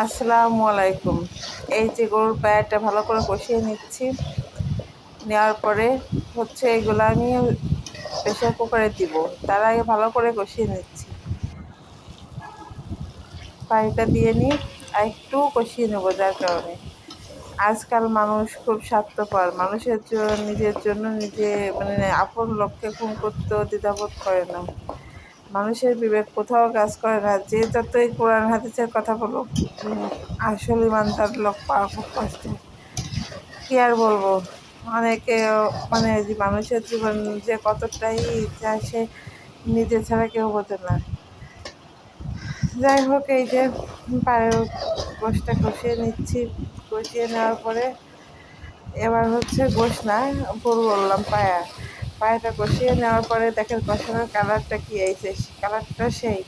আসসালামু আলাইকুম। এই যে গরুর পায়াটা ভালো করে কষিয়ে নিচ্ছি। নেওয়ার পরে এগুলো আমি প্রেশার কুকারে দিব। তার আগে ভালো করে কষিয়ে নিচ্ছি। পানিটা দিয়ে নিই আর একটু কষিয়ে নেবো, যার কারণে আজকাল মানুষ খুব স্বার্থপর। মানুষের জন্য, নিজের জন্য নিজে আপন লোককে খুন করতেও দ্বিধাবোধ করে না। মানুষের বিবেক কোথাও কাজ করে না। যে যতই কোরআন হাদিসের কথা বলুক, আসল ইমানদার লোক পাওয়া খুব কষ্ট। কি আর বলবো, অনেকে যে মানুষের জীবন যে কতটাই যায়, সে নিজে ছাড়া কেউ বোঝে না। যাই হোক, এই যে পায়ের গোশটা কষিয়ে নিচ্ছি। কষিয়ে নেওয়ার পরে এবার গোশ না, ভুল বললাম, পায়াটা কষিয়ে নেওয়ার পরে দেখেন কষানোর কালারটা কি আইছে, কালারটা সেই।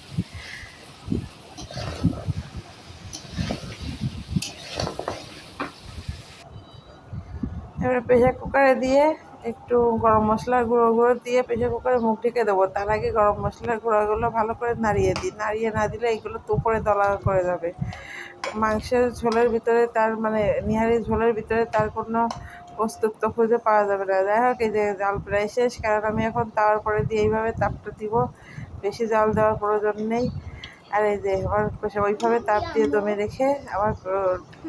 এবার প্রেশার কুকারে দিয়ে একটু গরম মশলার গুঁড়ো দিয়ে প্রেশার কুকারে মুখ ঢেকে দেবো। তার আগে গরম মশলার গুঁড়োগুলো ভালো করে নাড়িয়ে দিই। নাড়িয়ে না দিলে এগুলো তো উপরে দলা করে যাবে। মাংসের ঝোলের ভিতরে তার নিহারি ঝোলের ভিতরে তার কোনো অস্তিত্ব খুঁজে পাওয়া যাবে না। যাই হোক, এই যে জাল প্রায় শেষ, কারণ আমি এখন তাওয়ার পরে দিয়ে এইভাবে তাপটা দিব। বেশি জাল দেওয়ার প্রয়োজন নেই। আর এই যে আবার ওইভাবে তাপ দিয়ে দমে রেখে আবার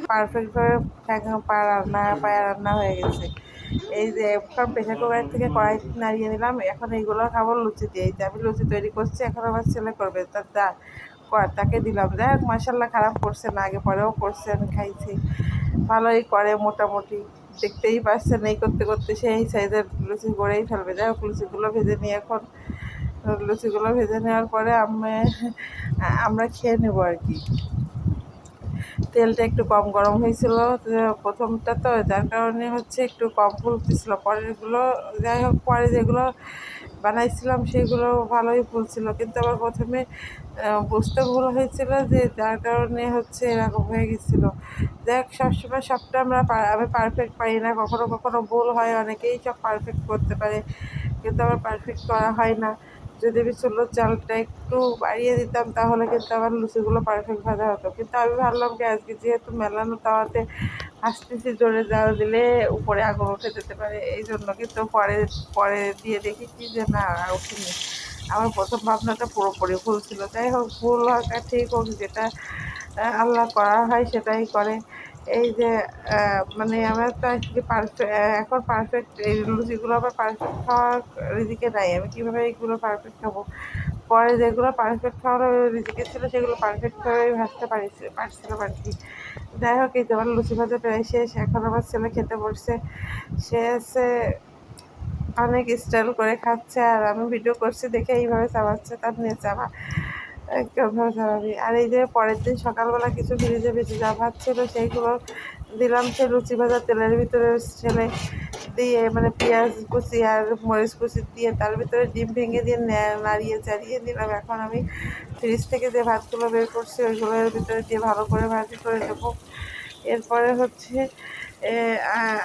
পারফেক্টভাবে পায়া রান্না হয়ে গেছে। এই যে এখন প্রেশার কুকার থেকে কড়াই নাড়িয়ে নিলাম। এখন এইগুলো খাবো লুচি দিয়ে। এই যে আমি লুচি তৈরি করছি, এখন আমার ছেলে করবে, তাকে দিলাম। যাই হোক, মাসাল্লাহ খারাপ করছে না, আগে পরেও করছে, আমি খাইছি। ভালোই করে মোটামুটি, দেখতেই পাচ্ছেন। এই করতে করতে সেই সাইজের লুচি গড়েই ফেলবে। যাই হোক, লুচিগুলো ভেজে নেওয়ার পরে আমরা খেয়ে নেবো আর কি। তেলটা একটু কম গরম হয়েছিল প্রথমটা, তো যার কারণে একটু কম ফুলতেছিল। পরেরগুলো, যাই হোক, পরে যেগুলো বানাইছিলাম সেগুলো ভালোই ফুলছিল, কিন্তু আবার প্রথমে বুঝতে ভুল হয়েছিল, যে যার কারণে এরকম হয়ে গেছিলো। যাই হোক, সবসময় সবটা আমি পারফেক্ট পারি না, কখনো কখনো ভুল হয়। অনেকেই সব পারফেক্ট করতে পারে, কিন্তু আমার পারফেক্ট করা হয় না। যদি আমি চুলোর চালটা একটু বাড়িয়ে দিতাম, তাহলে কিন্তু আমার লুচিগুলো পারফেক্ট ভাজা হতো। কিন্তু আমি ভাবলাম কি, আজকে যেহেতু মেলানো তাওয়াতে আসতেছি, জোরে জাল দিলে উপরে আগুন উঠে যেতে পারে, এই জন্য। কিন্তু পরে পরে দিয়ে দেখি কি যে না, আর ওঠেনি। আমার প্রথম ভাবনাটা পুরোপুরি ভুল ছিল। যাই হোক, ভুল হোক আর ঠিক হোক, যেটা আল্লাহ করা হয় সেটাই করে। এই যে আমার তো আসলে এখন পারফেক্ট এই লুচিগুলো আবার পারফেক্ট খাওয়ার রিজিকে নাই। আমি কীভাবে এইগুলো পারফেক্ট খাবো? পরে যেগুলো পারফেক্ট খাওয়ার রিজিকে ছিল, সেগুলো পারফেক্টভাবে ভাজতে পারছিলাম আর কি। যাই হোক, এই যে আমার লুচি ভাজা প্রায় শেষ। এখন আমার ছেলে খেতে বসছে। সে অনেক স্টাইল করে খাচ্ছে, আর আমি ভিডিও করছি দেখে এইভাবে চাবাচ্ছে। তার নিয়ে চাবা কেমন চাবাবি। আর এই যে পরের দিন সকালবেলা কিছু ফ্রিজে ভেজে যা ভাত ছিল, সেইগুলো দিলাম সে লুচি ভাজা তেলের ভিতরে ছেলে দিয়ে, পেঁয়াজ কুচি আর মরিচ কুচি দিয়ে, তার ভিতরে ডিম ভেঙে দিয়ে নাড়িয়ে চাড়িয়ে দিলাম। এখন আমি ফ্রিজ থেকে যে ভাতগুলো বের করছি, ওইগুলোর ভিতরে দিয়ে ভালো করে ভাজি করে দেবো। এরপরে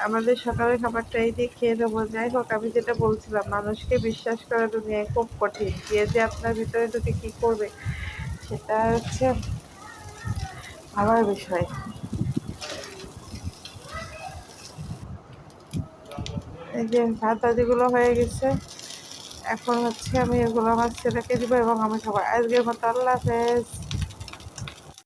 আমাদের সকালের খাবারটা এই দিয়ে খেয়ে নেবো। যাই হোক, আমি যেটা বলছিলাম, মানুষকে বিশ্বাস করা দুনিয়ায় খুব কঠিন। কে যে আপনার ভিতরে ঢুকে কী করবে, সেটা ভাবার বিষয়। এই যে ভাত ভাজিগুলো হয়ে গেছে, এখন আমি এগুলো আমার ছেলেকে দিব এবং আমি খাবো। আজকের মতো আল্লাহ হাফেজ।